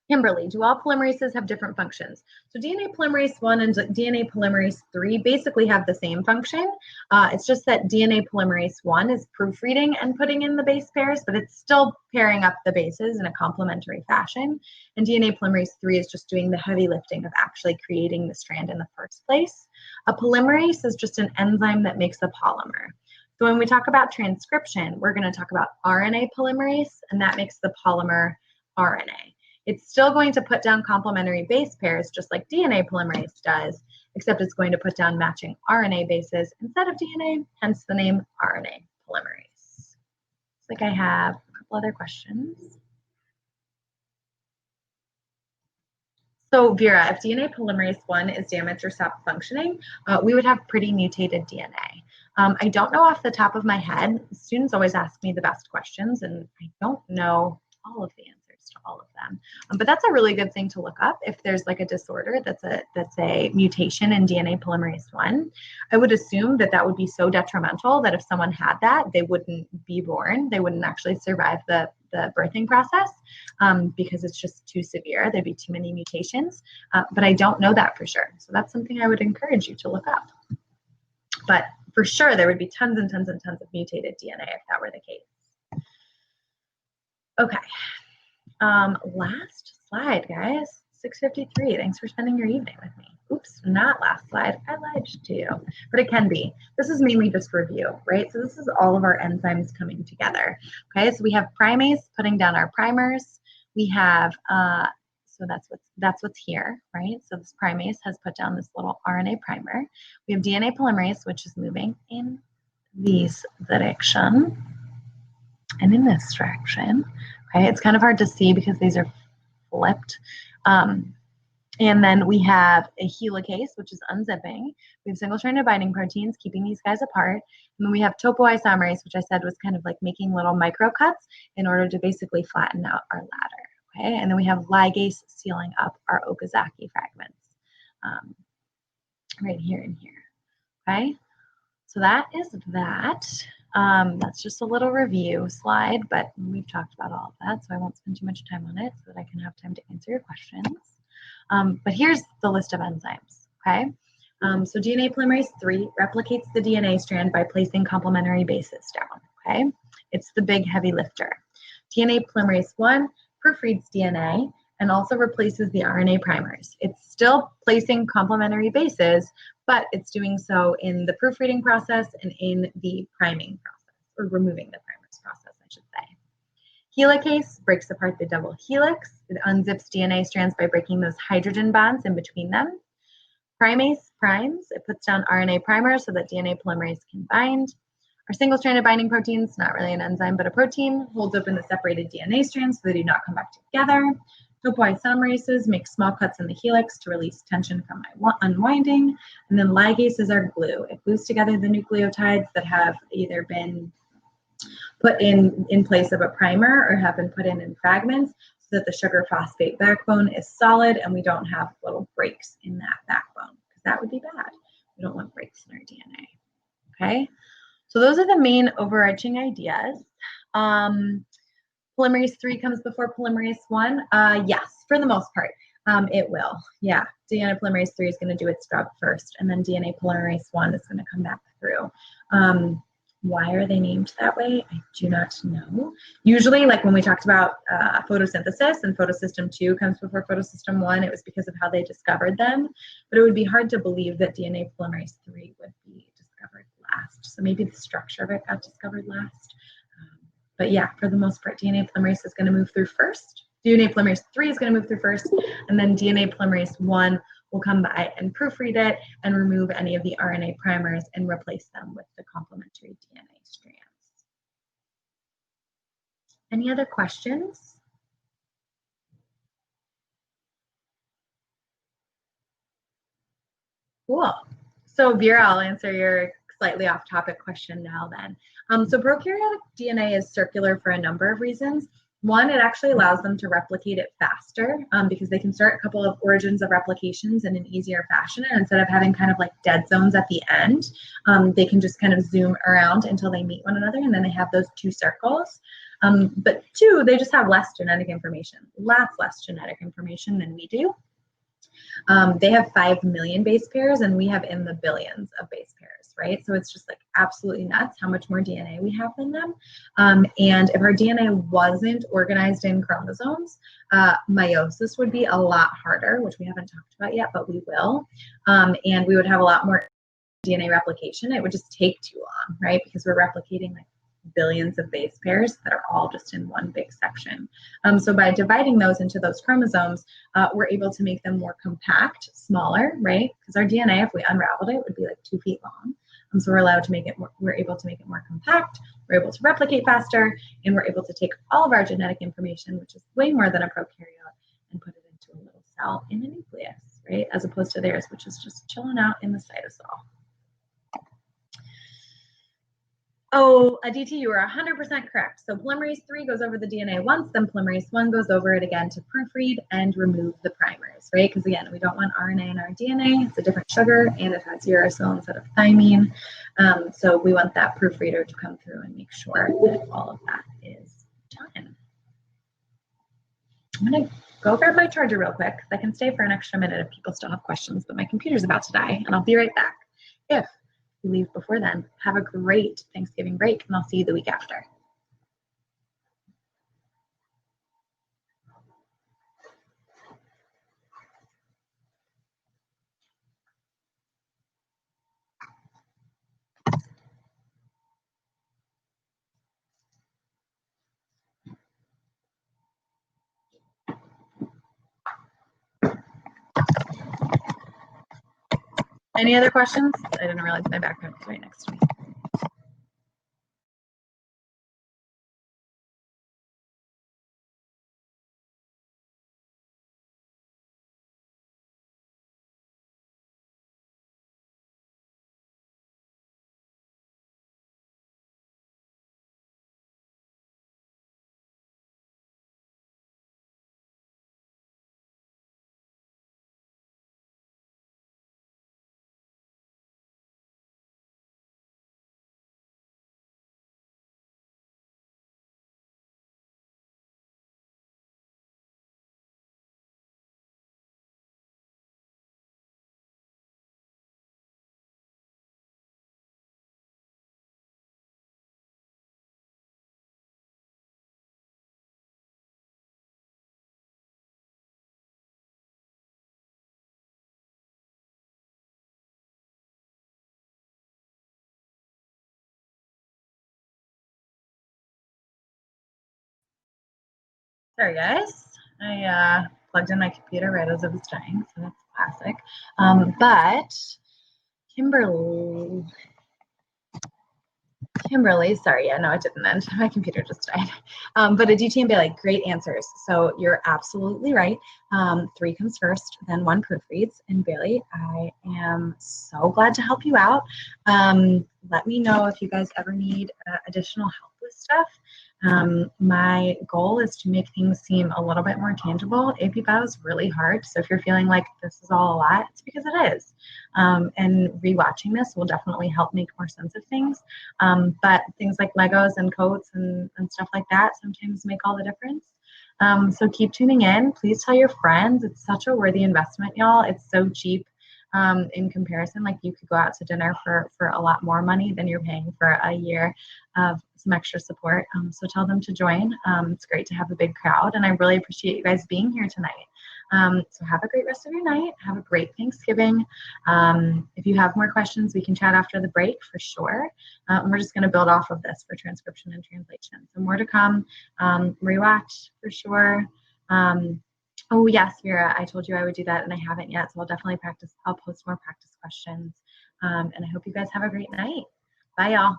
Kimberly, do all polymerases have different functions? So DNA polymerase I and DNA polymerase III basically have the same function. It's just that DNA polymerase I is proofreading and putting in the base pairs, but it's still pairing up the bases in a complementary fashion. And DNA polymerase III is just doing the heavy lifting of actually creating the strand in the first place. A polymerase is just an enzyme that makes a polymer. So when we talk about transcription, we're going to talk about RNA polymerase, and that makes the polymer RNA. It's still going to put down complementary base pairs just like DNA polymerase does, except it's going to put down matching RNA bases instead of DNA, hence the name RNA polymerase. Looks like I have a couple other questions. So Vera, if DNA polymerase I is damaged or stopped functioning, we would have pretty mutated DNA. I don't know off the top of my head. Students always ask me the best questions, and I don't know all of the answers to all of them. But that's a really good thing to look up if there's like a disorder that's a mutation in DNA polymerase I. I would assume that that would be so detrimental that if someone had that, they wouldn't be born. They wouldn't actually survive the birthing process because it's just too severe. There'd be too many mutations. But I don't know that for sure. So that's something I would encourage you to look up. But for sure, there would be tons and tons and tons of mutated DNA if that were the case. Okay. Last slide, guys. 6:53. Thanks for spending your evening with me. Oops, not last slide. I lied to you, but it can be. This is mainly just review, right? So this is all of our enzymes coming together. Okay, so we have primase putting down our primers. We have, so that's what's here, right? So this primase has put down this little RNA primer. We have DNA polymerase, which is moving in this direction and in this direction. Okay, it's kind of hard to see because these are flipped. And then we have a helicase, which is unzipping. We have single-stranded binding proteins keeping these guys apart. And then we have topoisomerase, which I said was kind of like making little microcuts in order to basically flatten out our ladder. Okay, and then we have ligase sealing up our Okazaki fragments right here and here. Okay, so that is that. That's just a little review slide, but we've talked about all of that, so I won't spend too much time on it so that I can have time to answer your questions. But here's the list of enzymes, okay? So DNA polymerase III replicates the DNA strand by placing complementary bases down, okay? It's the big heavy lifter. DNA polymerase I proofreads DNA and also replaces the RNA primers. It's still placing complementary bases, but it's doing so in the proofreading process and in the priming process, or removing the primers process, I should say. Helicase breaks apart the double helix. It unzips DNA strands by breaking those hydrogen bonds in between them. Primase primes. It puts down RNA primers so that DNA polymerase can bind. Our single-stranded binding proteins, not really an enzyme, but a protein, holds open the separated DNA strands so they do not come back together. Topoisomerases make small cuts in the helix to release tension from unwinding. And then ligases are glue. It glues together the nucleotides that have either been put in place of a primer or have been put in fragments so that the sugar-phosphate backbone is solid and we don't have little breaks in that backbone, because that would be bad. We don't want breaks in our DNA. Okay? So those are the main overarching ideas. Polymerase III comes before Polymerase I? Yes, for the most part, it will. Yeah, DNA Polymerase III is going to do its job first, and then DNA Polymerase I is going to come back through. Why are they named that way? I do not know. Usually, like when we talked about photosynthesis, and photosystem 2 comes before photosystem 1, it was because of how they discovered them. But it would be hard to believe that DNA Polymerase III would be discovered last. So maybe the structure of it got discovered last. But yeah, for the most part, DNA polymerase is going to move through first. DNA polymerase III is going to move through first, and then DNA polymerase I will come by and proofread it and remove any of the RNA primers and replace them with the complementary DNA strands. Any other questions? Cool. So Vera, I'll answer your slightly off-topic question now then. So prokaryotic DNA is circular for a number of reasons. One, it actually allows them to replicate it faster because they can start a couple of origins of replications in an easier fashion. And instead of having kind of like dead zones at the end, they can just kind of zoom around until they meet one another, and then they have those two circles. But two, they just have less genetic information, lots less genetic information than we do. They have 5 million base pairs, and we have in the billions of base pairs, right? So it's just like absolutely nuts how much more DNA we have than them. And if our DNA wasn't organized in chromosomes, meiosis would be a lot harder, which we haven't talked about yet, but we will. And we would have a lot more DNA replication. It would just take too long, right? Because we're replicating like billions of base pairs that are all just in one big section. So by dividing those into those chromosomes, we're able to make them more compact, smaller, right? Because our DNA, if we unraveled it, would be like 2 feet long. So we're allowed to make it more, we're able to make it more compact, we're able to replicate faster, and we're able to take all of our genetic information, which is way more than a prokaryote, and put it into a little cell in a nucleus, right? As opposed to theirs, which is just chilling out in the cytosol. Oh, Aditi, you are 100% correct. So polymerase III goes over the DNA once, then polymerase I goes over it again to proofread and remove the primers, right? Because again, we don't want RNA in our DNA. It's a different sugar, and it has uracil instead of thymine. So we want that proofreader to come through and make sure that all of that is done. I'm going to go grab my charger real quick. I can stay for an extra minute if people still have questions, but my computer's about to die, and I'll be right back. If you leave before then, have a great Thanksgiving break, and I'll see you the week after. Any other questions? I didn't realize my background was right next to me. Sorry, guys. I plugged in my computer right as it was dying, so that's classic. But Kimberly, I'm really sorry. Yeah, no, it didn't end. My computer just died. But Aditi and Bailey, great answers. So you're absolutely right. 3 comes first, then 1 proofreads. And Bailey, I am so glad to help you out. Let me know if you guys ever need additional help with stuff. My goal is to make things seem a little bit more tangible. AP Bio is really hard, so if you're feeling like this is all a lot, it's because it is. And rewatching this will definitely help make more sense of things. But things like Legos and coats and stuff like that sometimes make all the difference. So keep tuning in. Please tell your friends. It's such a worthy investment, y'all. It's so cheap. In comparison, like you could go out to dinner for a lot more money than you're paying for a year of some extra support. So tell them to join. It's great to have a big crowd, and I really appreciate you guys being here tonight. So have a great rest of your night. Have a great Thanksgiving. If you have more questions, we can chat after the break for sure. And we're just going to build off of this for transcription and translation. So more to come. Rewatch for sure. Oh yes, Vera, I told you I would do that and I haven't yet, so I'll definitely practice. I'll post more practice questions. And I hope you guys have a great night. Bye, y'all.